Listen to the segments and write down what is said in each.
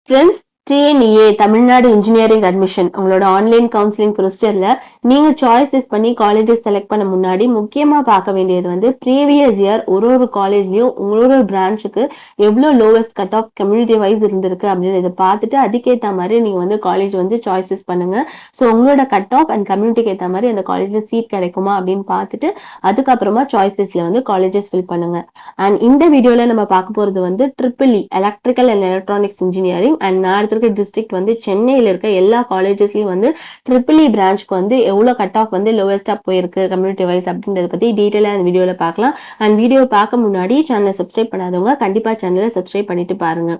Friends, TNEA Tamil Nadu engineering admission உங்களோட online counselling ப்ரொசீஜர்ல நீங்க choices பண்ணி காலேஜஸ் செலக்ட் பண்ண முன்னாடி முக்கியமா பார்க்க வேண்டியது வந்து ப்ரீவியஸ் இயர் ஒரு காலேஜ்லயும் உங்களோட பிரான்ச்சுக்கு எவ்வளவு lowest cut off community wise இருந்திருக்கு அப்படின்னு பார்த்துட்டு அதுக்கேற்ற மாதிரி நீங்க வந்து காலேஜ் வந்து சாய்ஸஸ் பண்ணுங்க. ஸோ உங்களோட கட் ஆஃப் அண்ட் கம்யூனிட்டிக்கு ஏற்ற மாதிரி அந்த காலேஜ்ல சீட் கிடைக்குமா அப்படின்னு பார்த்துட்டு அதுக்கப்புறமா சாய்ஸஸ்ல வந்து காலேஜஸ் ஃபில் பண்ணுங்க. அண்ட் இந்த வீடியோல நம்ம பார்க்க போறது வந்து EEE electrical and electronics engineering and நான் டிஸ்ட்ரிக்ட் வந்து சென்னையில இருக்க எல்லா காலேஜஸ்லயும் வந்து EEE பிரான்ச்க்கு வந்து எவ்வளவு கட் ஆஃப் வந்து லோவஸ்டா போயிருக்கு கம்யூனிட்டி வைஸ் அப்படின்றத பத்தி டீடைலா இந்த வீடியோல பார்க்கலாம். அண்ட் வீடியோ பார்க்க முன்னாடி சேனலை சப்ஸ்கிரைப் பண்ணாதவங்க கண்டிப்பா சேனலை சப்ஸ்கிரைப் பண்ணிட்டு பாருங்க.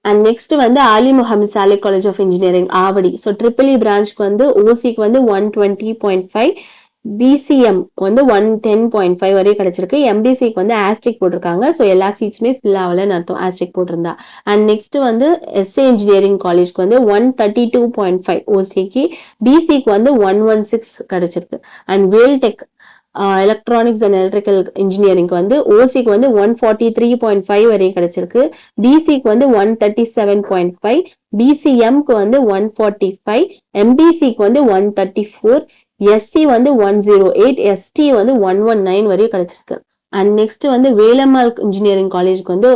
அண்ட் நெக்ஸ்ட் வந்து Aali Muhammed Salegh college of engineering Avadi. So EEE பிரான்ச்க்கு வந்து ஓசிக்கு வந்து 120.5, பிசிஎம் வந்து 110.5 வரையும் கிடைச்சிருக்கு. எம்பிசிக்கு வந்து ஆஸ்ட்ரிக் போட்டிருக்காங்க. ஸோ எல்லா சீட்ஸுமே ஃபில் ஆகலன்னு அர்த்தம் ஆஸ்ட்ரிக் போட்டிருந்தா. அண்ட் நெக்ஸ்ட் வந்து எஸ்ஏ இன்ஜினியரிங் காலேஜ்க்கு வந்து 132.5 ஓசிக்கு, பிசிக்கு வந்து 116 கிடைச்சிருக்கு. And Vel Tech electronics and electrical engineering வந்து ஓசிக்கு வந்து 143.5 வரையும் கிடைச்சிருக்கு. பிசிக்கு வந்து 137.5, பிசிஎம்க்கு வந்து 145, எம்பிசிக்கு வந்து 134, எஸ்சி வந்து 108, எஸ்டி வந்து 119 வரையும் கிடைச்சிருக்கு. அண்ட் நெக்ஸ்ட் வந்து வேலம்மாள் இன்ஜினியரிங் காலேஜ்க்கு வந்து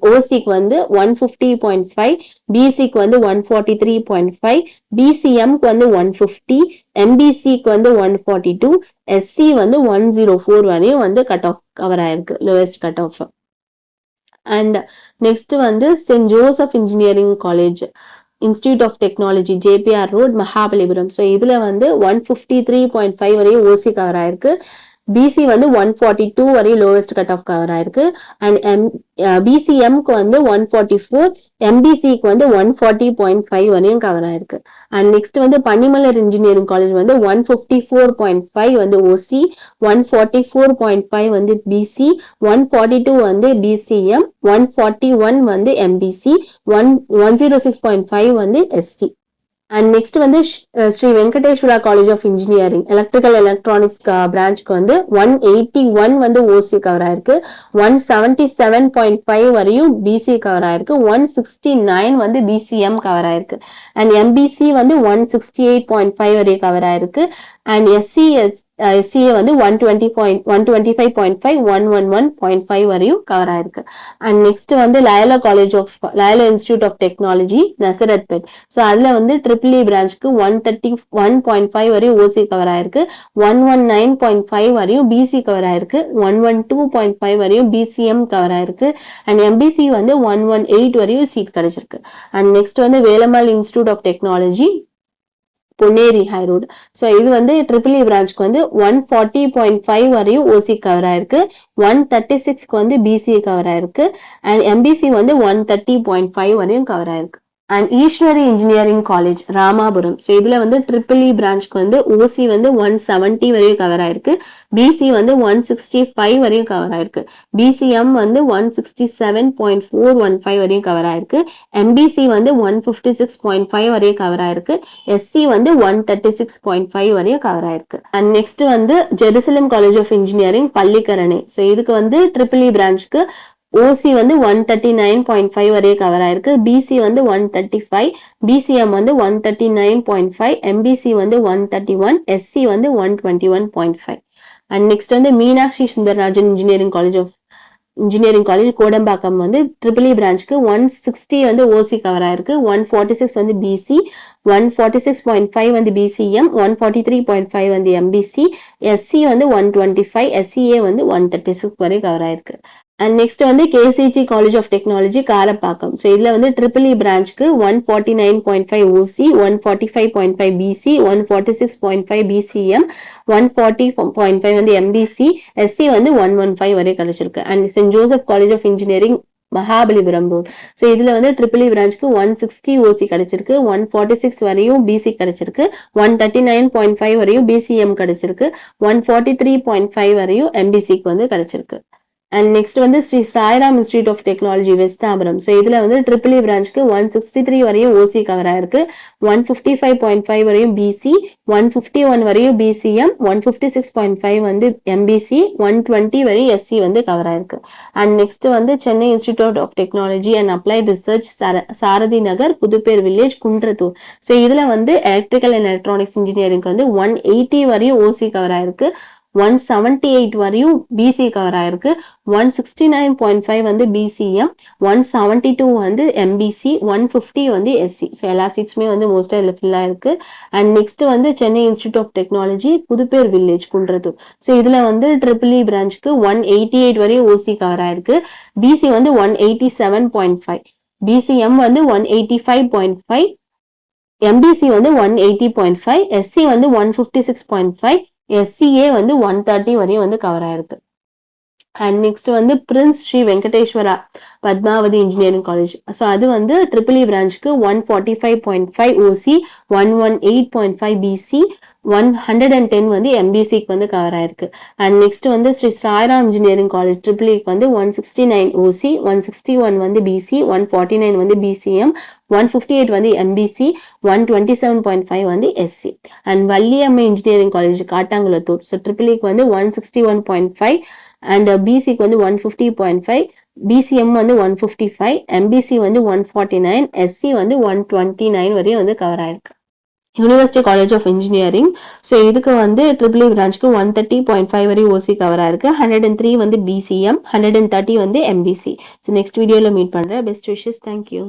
ஓசிக்கு வந்து 150.5, பிசிக்கு வந்து 143.5, பிசிஎம்க்கு வந்து 150, எம்பிசிக்கு வந்து 142, எஸ்சி வந்து 104 வரையும் வந்து கட் ஆஃப் கவர் ஆயிருக்கு, lowest cut off. And next வந்து Saint Joseph engineering college institute of technology, JPR road, Mahabalipuram. So இதுல வந்து 153.5 வரையும் ஓசி கவர் ஆயிருக்கு. பிசி வந்து 142 வரையும் லோவஸ்ட் கட் ஆஃப் கவர் ஆயிருக்கு. அண்ட் பிசிஎம்க்கு வந்து 144, எம்பிசிக்கு வந்து 140.5 வரையும் கவர் ஆயிருக்கு. அண்ட் நெக்ஸ்ட் வந்து பனிமலர் இன்ஜினியரிங் காலேஜ் வந்து 154.5 வந்து ஓசி, 144.5 வந்து பிசி, 142 வந்து பிசிஎம், 141 வந்து எம்பிசி, 106.5 வந்து எஸ்சி. அண்ட் நெக்ஸ்ட் வந்து Sri Venkateswara college of engineering electrical electronics பிரான்ச்க்கு வந்து 181 வந்து ஓசி கவர் ஆயிருக்கு. 177.5 வரையும் பிசி கவர் ஆயிருக்கு. 169 வந்து பிசிஎம் கவர் ஆயிருக்கு. அண்ட் எம்பிசி வந்து 168.5 வரையும் கவர் ஆயிருக்கு. அண்ட் எஸ்சிஏ வந்து 125.5, 111.5 வரையும் கவர் ஆயிருக்கு. அண்ட் நெக்ஸ்ட் வந்து Loyola institute of technology Nazarethpet. So அதுல வந்து EEE பிரான்ச்க்கு 131.5 வரையும் ஓசி கவர் ஆயிருக்கு. 119.5 வரையும் பிசி கவர் ஆயிருக்கு. 112.5 வரையும் பிசிஎம் கவர் ஆயிருக்கு. அண்ட் எம்பிசி வந்து 118 வரையும் சீட் கிடைச்சிருக்கு. அண்ட் நெக்ஸ்ட் வந்து Velammal institute of technology Ponneri high road. So இது வந்து EEE பிரான்ச்க்கு வந்து 140.5 வரையும் ஓசி கவர் ஆயிருக்கு. 136க்கு வந்து பிசி கவர் ஆயிருக்கு. அண்ட் எம்பிசி வந்து 130.5 வரையும் கவர் ஆயிருக்கு. And Eswari engineering college Ramapuram. So இதுல வந்து EEE பிரான்ச்க்கு வந்து ஓசி வந்து 170 வரையும் கவர் ஆயிருக்கு. பிசி வந்து 165 வரையும் கவர் ஆயிருக்கு. பிசிஎம் வந்து 167.415 வரையும் கவர் ஆயிருக்கு. எம்பிசி வந்து 156.5 வரையும் கவர் ஆயிருக்கு. எஸ்சி வந்து 136.5 வரையும் கவர் ஆயிருக்கு. அண்ட் நெக்ஸ்ட் வந்து Jerusalem college of engineering Pallikaranai. So இதுக்கு வந்து EEE பிரான்ச்க்கு ஓசி வந்து 139.5 வரையும் கவர் ஆயிருக்கு. பிசி வந்து 135, பிசிஎம் வந்து 139.5, எம்பிசி வந்து 131, எஸ்சி வந்து 121.5. அண்ட் நெக்ஸ்ட் வந்து மீனாட்சி சுந்தரராஜன் இன்ஜினியரிங் காலேஜ் கோடம்பாக்கம் வந்து EEE பிரான்ச்க்கு 160 வந்து ஓசி கவர் ஆயிருக்கு. 146 வந்து பிசி, 146.5 வந்து பிசிஎம், 143.5 வந்து எம்பிசி, எஸ்சி வந்து 125, எஸ்சிஏ வந்து 136 வரை கவர் ஆயிருக்கு. அண்ட் நெக்ஸ்ட் வந்து KCG college of technology Karapakkam. So இதுல வந்து EEE பிரான்ச்க்கு 149.5 ஓசி, 145.5 பிசி, 146.5 பிசிஎம், 140.5 வந்து எம்பிசி, எஸ்சி வந்து 115 வரை கிடைச்சிருக்கு. And Saint Joseph college of engineering Mahabalipuram road. So இதுல வந்து EEE பிரான்ச்க்கு 160 ஓசி கிடைச்சிருக்கு. 146 வரையும் பிசி கிடைச்சிருக்கு. 139.5 வரையும் பிசிஎம் கிடைச்சிருக்கு. 143.5 வரையும் எம்பிசிக்கு வந்து கிடைச்சிருக்கு. அண்ட் நெக்ஸ்ட் வந்து Sri Sairam institute of technology வெஸ்தாபுரம். ஸோ இதுல வந்து ட்ரிபிள் இ பிரான்ச்க்கு 163 வரையும் ஓசி கவர் ஆயிருக்கு, 155.5 வரையும் பிசி, 151 வரையும் பிசிஎம், 156.5 வந்து எம்பிசி, 120 வரையும் எஸ்சி வந்து கவர் ஆயிருக்கு. அண்ட் நெக்ஸ்ட் வந்து Chennai institute of technology and applied research Sarathy Nagar, Puduper village, Kundrathur. So இதுல வந்து எலக்ட்ரிக்கல் அண்ட் எலக்ட்ரானிக்ஸ் இன்ஜினியரிங்க்கு வந்து 180 வரையும் ஓசி கவர் ஆயிருக்கு, 178 வரையும் பிசி கவர் ஆயிருக்கு, 169.5 வந்து பிசிஎம், 172 வந்து எம்பிசி, 150 வந்து எஸ்சி. ஸோ எல்லா சீட்ஸுமே வந்து மோஸ்டா இதுல ஃபில் ஆயிருக்கு. அண்ட் நெக்ஸ்ட் வந்து Chennai institute of technology, Puduper village, Kundrathur. So இதுல வந்து ட்ரிபிள் இ பிரான்ச்க்கு 188 வரையும் ஓசி கவர் ஆயிருக்கு, பிசி வந்து 187.5, பிசிஎம் வந்து 185.5, எம்பிசி வந்து 180.5, எஸ்சி வந்து 156.5, எஸ்சிஏ வந்து 130 வரையும் வந்து கவர் ஆயிருக்கு. அண்ட் நெக்ஸ்ட் வந்து prince Shri Venkateswara Padmavathy engineering college. So அது வந்து ட்ரிபிள் இ பிரான்ச்க்கு 145.5 ஓசி, 118.5 பிசி, 110 வந்து எம்பிசிக்கு வந்து கவர் ஆயிருக்கு. அண்ட் நெக்ஸ்ட் வந்து Sri Sairam engineering college triple இக்கு வந்து 169 ஓசி, 161 வந்து பிசி, 149 வந்து பிசிஎம், 158 வந்து எம்பிசி, 127.5 வந்து SC. And Valliammai engineering college Kattankulathur. So triple இக்கு வந்து 161.5 அண்ட் பிசிக்கு வந்து 150.5, பிசிஎம் வந்து 155, எம்பிசி வந்து 149, எஸ்சி வந்து 129 வரையும் வந்து கவர் ஆயிருக்கு. University college of engineering. So இதுக்கு வந்து ட்ரிபிள் இ பிரான்ச்க்கு 130.5 வரையும் ஓசி கவர் ஆயிருக்கு, 103 வந்து பிசிஎம், 130 வந்து எம்பிசி. ஸோ நெக்ஸ்ட் வீடியோல மீட் பண்றேன். Best wishes. தேங்க்யூ.